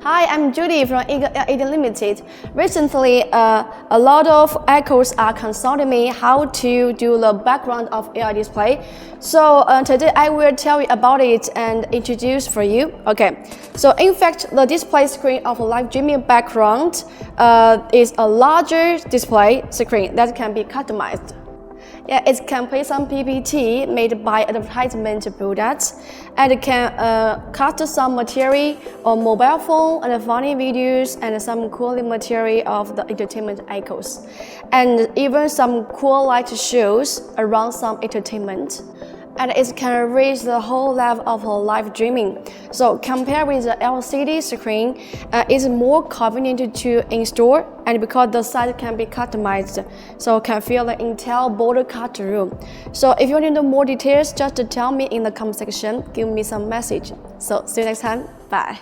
Hi, I'm Judy from EagerLED Limited. Recently, a lot of echoes are consulting me how to do the background of AR display. So today I will tell you about it and introduce for you. Okay, so in fact, the display screen of a live streaming background is a larger display screen that can be customized. Yeah, it can play some PPT made by advertisement products, and it can cut some material on mobile phone and funny videos and some cool material of the entertainment echoes, and even some cool light shows around some entertainment. And it can reach the whole level of live streaming. So compared with the LCD screen, it's more convenient to install, and because the size can be customized, so can fill the entire broadcast room. So if you need more details, just tell me in the comment section, give me some message. So see you next time, bye.